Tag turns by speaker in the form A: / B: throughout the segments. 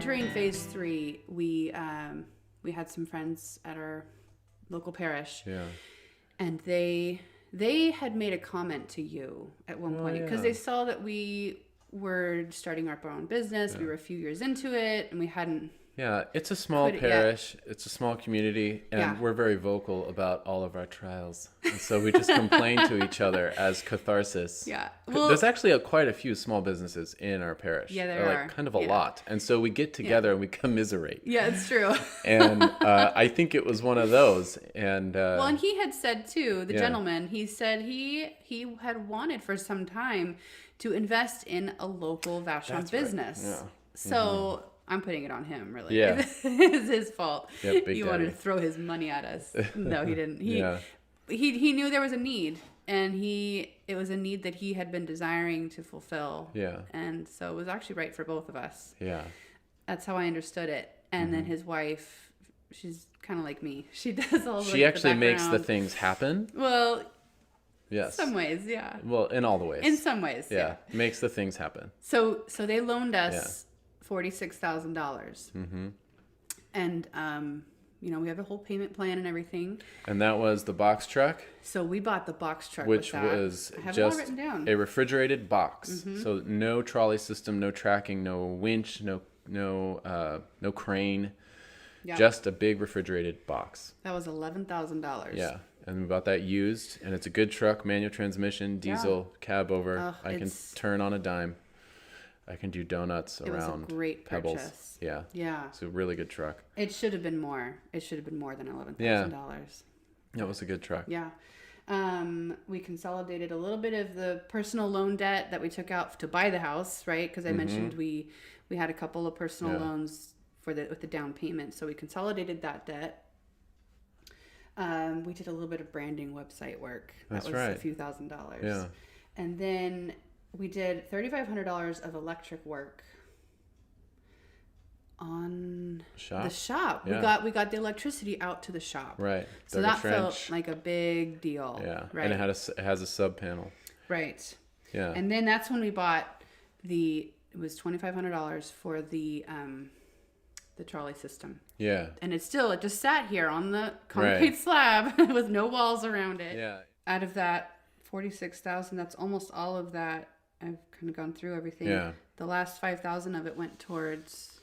A: entering phase 3, we had some friends at our local parish.
B: Yeah.
A: And they had made a comment to you at one point because they saw that we were starting our own business. We were a few years into it, and we hadn't.
B: Yeah, it's a small parish. It's a small community, and we're very vocal about all of our trials. And so we just complain to each other as catharsis.
A: Yeah. Well,
B: there's actually quite a few small businesses in our parish.
A: Yeah, there are.
B: Like kind of a lot. And so we get together and we commiserate.
A: Yeah, it's true.
B: And I think it was one of those. And
A: well, and he had said too, the gentleman, he said he had wanted for some time to invest in a local Vashon business.
B: Right. Yeah.
A: So I'm putting it on him, really.
B: Yeah.
A: It's his fault.
B: Yep,
A: he wanted to throw his money at us. No, he didn't. He knew there was a need, and it was a need that he had been desiring to fulfill.
B: Yeah.
A: And so it was actually right for both of us.
B: Yeah.
A: That's how I understood it. And then his wife, she's kind of like me. She does all
B: She actually makes the things happen.
A: Well,
B: yes.
A: Some ways, yeah.
B: Well, in all the ways.
A: In some ways, yeah.
B: Makes the things happen.
A: So they loaned us $46,000. Mm-hmm. And, we have a whole payment plan and everything.
B: And that was the box truck?
A: So we bought the box truck
B: which
A: with that.
B: Was
A: I have
B: just
A: it all written down.
B: A refrigerated box. Mm-hmm. So no trolley system, no tracking, no winch, no crane. Yeah. Just a big refrigerated box.
A: That was $11,000.
B: Yeah. And we bought that used. And it's a good truck, manual transmission, diesel, cab over. I can turn on a dime. I can do donuts around Pebbles.
A: It was a great purchase.
B: Yeah.
A: Yeah.
B: It's a really good truck.
A: It should have been more. It should have been more than $11,000.
B: Yeah. That was a good truck.
A: Yeah. We consolidated a little bit of the personal loan debt that we took out to buy the house, right? Because I mentioned we had a couple of personal loans with the down payment. So we consolidated that debt. We did a little bit of branding website work. That was a few $1,000s.
B: Yeah.
A: And then we did $3,500 of electric work on the shop. Yeah. We got the electricity out to the shop.
B: Right.
A: So that felt like a big deal.
B: Yeah.
A: Right.
B: And it has a sub panel.
A: Right.
B: Yeah.
A: And then that's when we bought it was $2,500 for the trolley system.
B: Yeah.
A: And it just sat here on the concrete slab with no walls around it.
B: Yeah. Out
A: of that $46,000, that's almost all of that. I've kind of gone through everything.
B: Yeah.
A: The last $5,000 of it went towards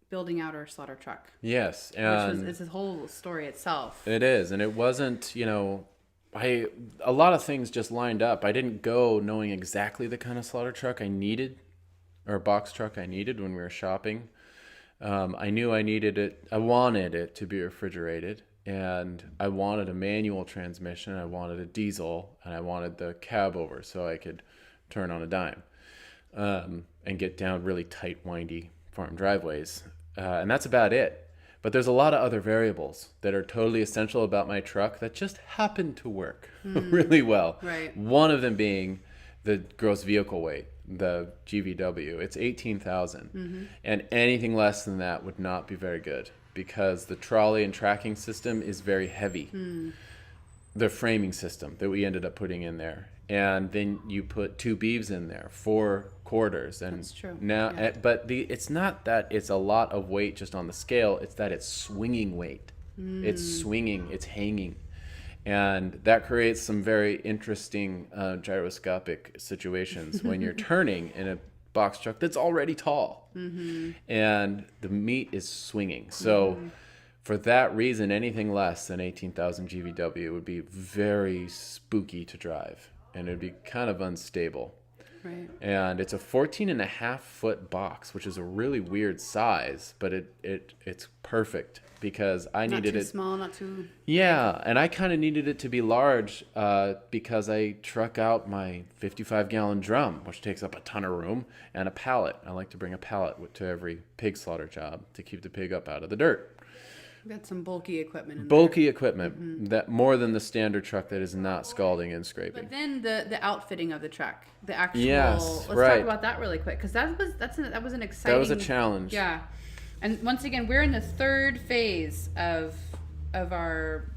A: building out our slaughter truck.
B: Yes.
A: It's a whole story itself.
B: It is. And it wasn't, a lot of things just lined up. I didn't go knowing exactly the kind of slaughter truck I needed or box truck I needed when we were shopping. I knew I needed it. I wanted it to be refrigerated. And I wanted a manual transmission, I wanted a diesel, and I wanted the cab over so I could turn on a dime and get down really tight, windy farm driveways. And that's about it. But there's a lot of other variables that are totally essential about my truck that just happen to work really well.
A: Right.
B: One of them being the gross vehicle weight, the GVW. It's 18,000. And anything less than that would not be very good, because the trolley and tracking system is very heavy. The framing system that we ended up putting in there. And then you put 2 beeves in there, 4 quarters. And
A: that's true.
B: Now, but it's not that it's a lot of weight just on the scale. It's that it's swinging weight. It's swinging. It's hanging. And that creates some very interesting gyroscopic situations when you're turning in a box truck that's already tall, and the meat is swinging. So for that reason, anything less than 18,000 GVW would be very spooky to drive, and it'd be kind of unstable.
A: Right.
B: And it's a 14.5-foot box, which is a really weird size, but it's perfect because I needed it.
A: Not too small, not too...
B: Yeah, and I kind of needed it to be large because I truck out my 55-gallon drum, which takes up a ton of room, and a pallet. I like to bring a pallet to every pig slaughter job to keep the pig up out of the dirt.
A: We've got some bulky equipment in there.
B: Bulky equipment, that more than the standard truck that is not scalding and scraping.
A: But then the outfitting of the truck, the actual...
B: Yes,
A: let's talk about that really quick, because that was an exciting...
B: That was a challenge.
A: Yeah. And once again, we're in the third phase of our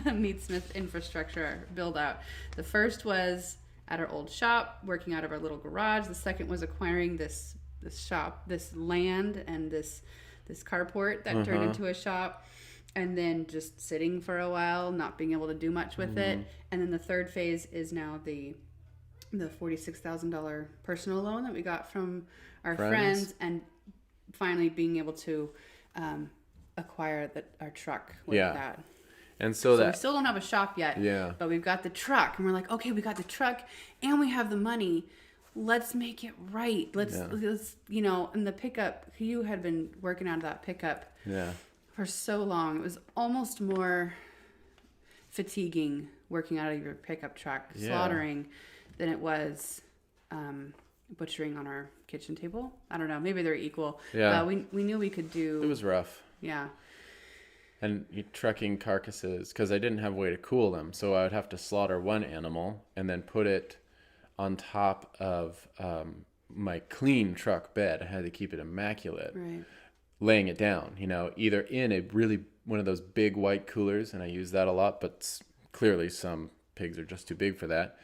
A: Meatsmith infrastructure build out. The first was at our old shop, working out of our little garage. The second was acquiring this shop, this land, and this carport that turned into a shop. And then just sitting for a while, not being able to do much with it. And then the third phase is now the $46,000 personal loan that we got from our friends, and finally being able to acquire our truck with that.
B: And so
A: we still don't have a shop yet.
B: Yeah.
A: But we've got the truck, and we're like, okay, we got the truck, and we have the money. Let's make it right. Let's and the pickup. You had been working out of that pickup.
B: Yeah.
A: For so long. It was almost more fatiguing working out of your pickup truck, slaughtering, than it was butchering on our kitchen table. I don't know. Maybe they're equal.
B: Yeah.
A: We knew we could do...
B: It was rough.
A: Yeah.
B: And trucking carcasses, because I didn't have a way to cool them. So I would have to slaughter one animal and then put it on top of my clean truck bed. I had to keep it immaculate.
A: Right.
B: Laying it down, either in one of those big white coolers, and I use that a lot, but clearly some pigs are just too big for that.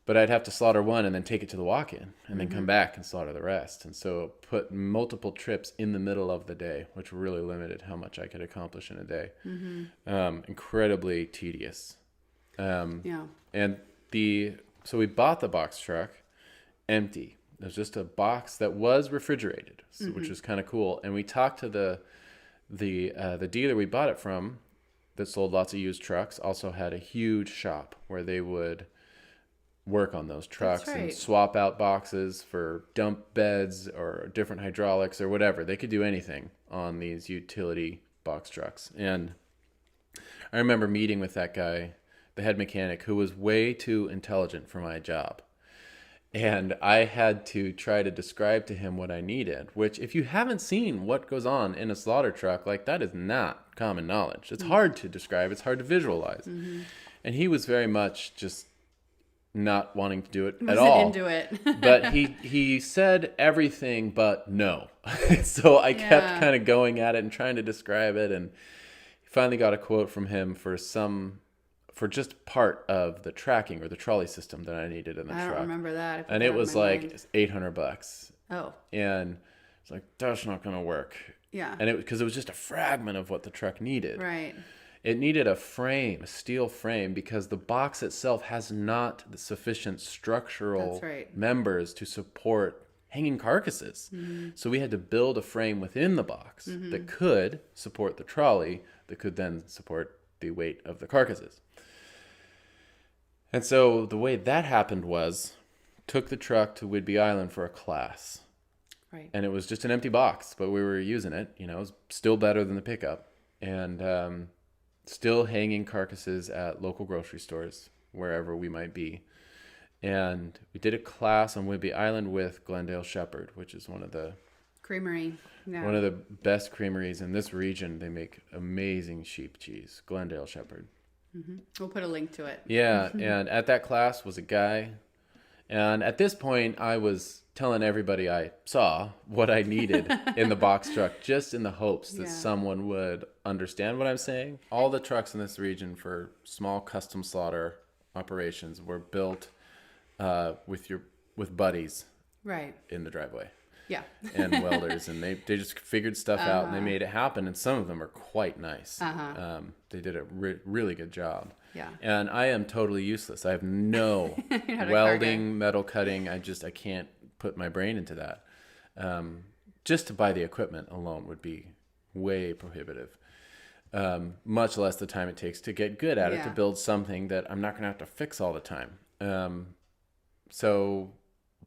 B: But I'd have to slaughter one and then take it to the walk-in and then come back and slaughter the rest. And so put multiple trips in the middle of the day, which really limited how much I could accomplish in a day. Incredibly tedious. And so we bought the box truck empty. There's just a box that was refrigerated, which was kind of cool. And we talked to the dealer we bought it from that sold lots of used trucks, also had a huge shop where they would work on those trucks and swap out boxes for dump beds or different hydraulics or whatever. They could do anything on these utility box trucks. And I remember meeting with that guy, the head mechanic, who was way too intelligent for my job. And I had to try to describe to him what I needed, which if you haven't seen what goes on in a slaughter truck, like that is not common knowledge. It's hard to describe. It's hard to visualize. And he was very much just not wanting to do it at all.
A: Into it.
B: But he said everything but no. So I kept kind of going at it and trying to describe it. And finally got a quote from him for just part of the tracking or the trolley system that I needed in the truck.
A: I don't remember that.
B: And it was like $800.
A: Oh.
B: And it's like, that's not going to work.
A: Yeah.
B: And because it was just a fragment of what the truck needed.
A: Right.
B: It needed a frame, a steel frame, because the box itself has not the sufficient structural members to support hanging carcasses. So we had to build a frame within the box that could support the trolley, that could then support the weight of the carcasses. And so the way that happened was, took the truck to Whidbey Island for a class.
A: Right.
B: And it was just an empty box, but we were using it. It was still better than the pickup. And still hanging carcasses at local grocery stores, wherever we might be. And we did a class on Whidbey Island with Glendale Shepherd, which is one of the best creameries in this region. They make amazing sheep cheese, Glendale Shepherd.
A: We'll put a link to it.
B: Yeah, and at that class was a guy, and at this point I was telling everybody I saw what I needed in the box truck, just in the hopes that someone would understand what I'm saying. All the trucks in this region for small custom slaughter operations were built with buddies in the driveway.
A: Yeah.
B: And welders, and they just figured stuff out, and they made it happen, and some of them are quite nice. They did a really good job.
A: Yeah.
B: And I am totally useless. I have no welding, metal cutting. I can't put my brain into that. Just to buy the equipment alone would be way prohibitive. Much less the time it takes to get good at it, to build something that I'm not going to have to fix all the time.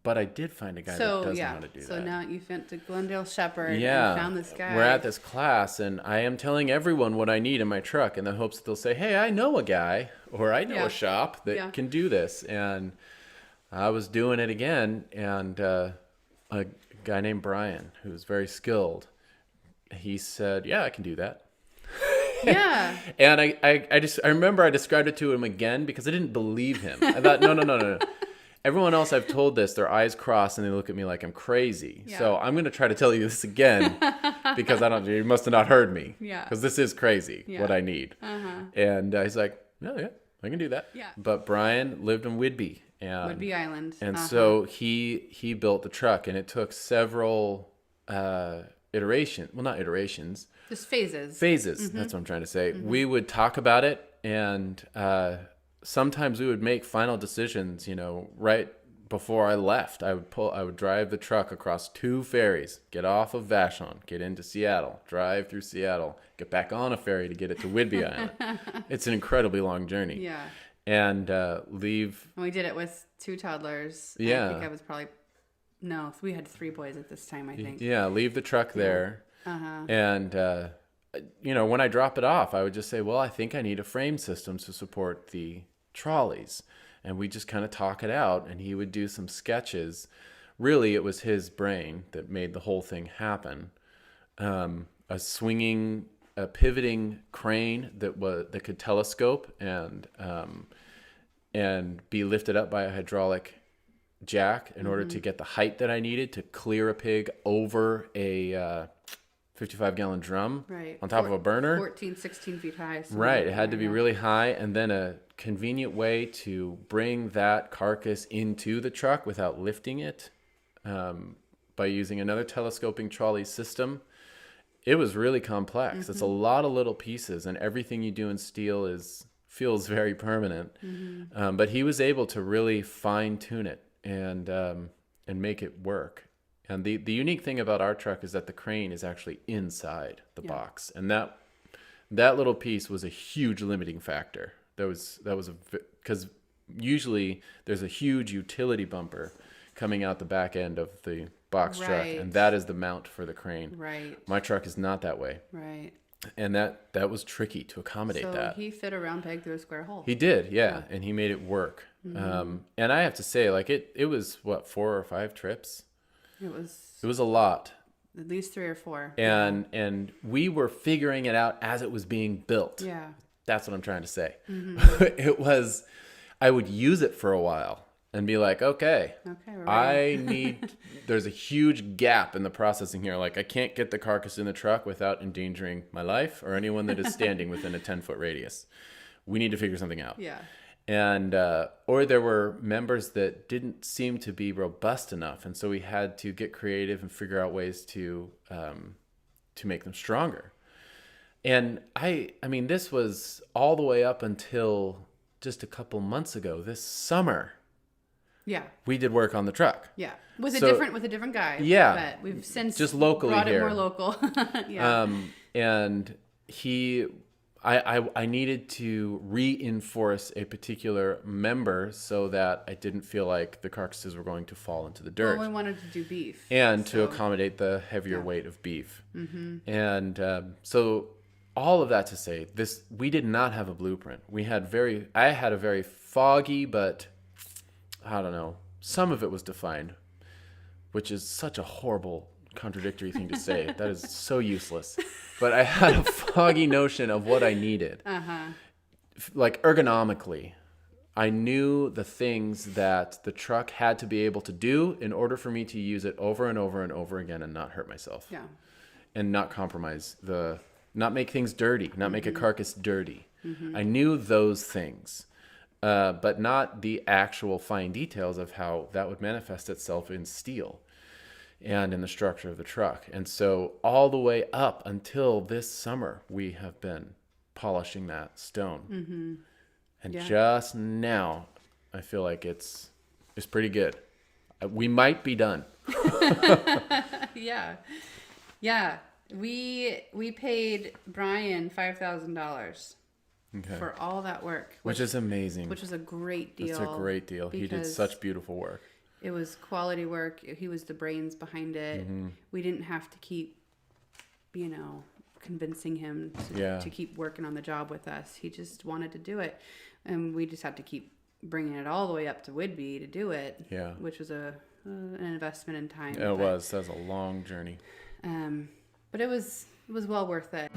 B: But I did find a guy that does know how to do that.
A: So now you went to Glendale Shepherd and found this guy.
B: We're at this class, and I am telling everyone what I need in my truck in the hopes that they'll say, hey, I know a guy, or I know a shop that can do this. And I was doing it again, and a guy named Brian, who's very skilled, he said, yeah, I can do that.
A: Yeah.
B: And I remember I described it to him again because I didn't believe him. I thought, no. Everyone else I've told this, their eyes cross and they look at me like I'm crazy. Yeah. So I'm going to try to tell you this again because you must have not heard me.
A: Yeah.
B: Because this is crazy, what I need. And he's like, yeah, I can do that.
A: Yeah.
B: But Brian lived in Whidbey And
A: Whidbey Island.
B: And so he built the truck, and it took several iterations. Well, not iterations.
A: Just phases.
B: Phases. That's what I'm trying to say. We would talk about it, and sometimes we would make final decisions, you know, right before I left. I would drive the truck across 2 ferries, get off of Vashon, get into Seattle, drive through Seattle, get back on a ferry to get it to Whidbey Island. It's an incredibly long journey.
A: Yeah.
B: And leave.
A: And we did it with 2 toddlers.
B: Yeah.
A: I think I was probably, no, we had 3 boys at this time, I think.
B: Yeah, leave the truck there. And, you know, when I drop it off, I would just say, well, I think I need a frame system to support the trolleys. And we just kind of talk it out, and he would do some sketches. Really, it was his brain that made the whole thing happen. A pivoting crane that could telescope and be lifted up by a hydraulic jack in order to get the height that I needed to clear a pig over a 55-gallon drum on top of a burner.
A: 14, 16 feet high.
B: Right. It had to be really high, and then a convenient way to bring that carcass into the truck without lifting it by using another telescoping trolley system. It was really complex. It's a lot of little pieces, and everything you do in steel feels very permanent. But he was able to really fine-tune it and make it work. And the unique thing about our truck is that the crane is actually inside the box, and that little piece was a huge limiting factor. Because usually there's a huge utility bumper coming out the back end of the box truck, and that is the mount for the crane.
A: Right.
B: My truck is not that way.
A: Right.
B: And that was tricky to accommodate that.
A: So he fit a round peg through a square hole.
B: He did, yeah. And he made it work. And I have to say, like, it was, 4 or 5 trips? It was a lot.
A: At least 3 or 4.
B: And we were figuring it out as it was being built.
A: Yeah.
B: That's what I'm trying to say. I would use it for a while and be like, okay, there's a huge gap in the processing here. Like, I can't get the carcass in the truck without endangering my life or anyone that is standing within a 10-foot radius. We need to figure something out.
A: Yeah.
B: And, or there were members that didn't seem to be robust enough. And so we had to get creative and figure out ways to make them stronger. And I mean, this was all the way up until just a couple months ago, this summer.
A: Yeah.
B: We did work on the truck.
A: Yeah. With a different guy.
B: Yeah.
A: But we've since
B: just locally
A: brought
B: here.
A: it more local. Yeah.
B: And I needed to reinforce a particular member so that I didn't feel like the carcasses were going to fall into the dirt.
A: Well, we wanted to do beef.
B: And to accommodate the heavier weight of beef. And so all of that to say, we did not have a blueprint. I had a very foggy, but I don't know, some of it was defined, which is such a horrible contradictory thing to say. That is so useless. But I had a foggy notion of what I needed. Like ergonomically, I knew the things that the truck had to be able to do in order for me to use it over and over and over again and not hurt myself.
A: Yeah.
B: And not compromise not make things dirty, not make a carcass dirty. I knew those things, but not the actual fine details of how that would manifest itself in steel and in the structure of the truck. And so all the way up until this summer, we have been polishing that stone. And just now, I feel like it's pretty good. We might be done.
A: Yeah. Yeah. We paid Brian $5,000 for all that work.
B: Which is amazing.
A: Which was a great deal.
B: It's a great deal. He did such beautiful work.
A: It was quality work. He was the brains behind it. We didn't have to keep, convincing him to keep working on the job with us. He just wanted to do it. And we just had to keep bringing it all the way up to Whidbey to do it. Yeah. Which was an investment in time.
B: It was. That was a long journey.
A: But it was well worth it.